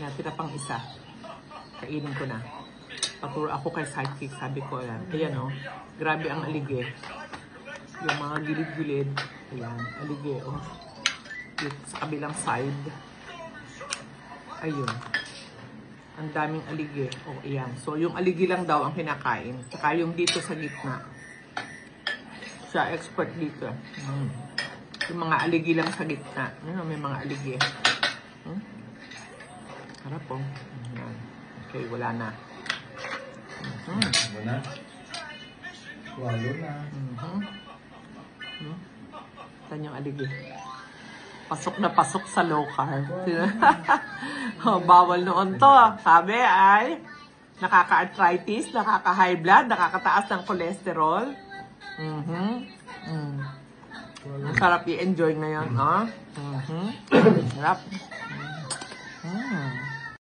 Natira pang isa. Kainin ko na. Paturo ako kay sidekick. Sabi ko, ayan o. Grabe ang alige. Yung mga gilid-gilid. Ayan, alige o. Sa kabilang side. Ayun. Ang daming alige. O, ayan. So, yung aligi lang daw ang kinakain. Saka yung dito sa gitna. Siya, expert dito. Yung mga aligi lang sa gitna. May mga aligi. Harap po. Ayan. Okay, wala na. Wala. Walo na. Saan yung aligi? Pasok na pasok sa low carb. Bawal noon to. Sabi ay nakaka-arthritis, nakaka-high blood, nakakataas ng cholesterol. Ang sarap i-enjoy ngayon. Sarap.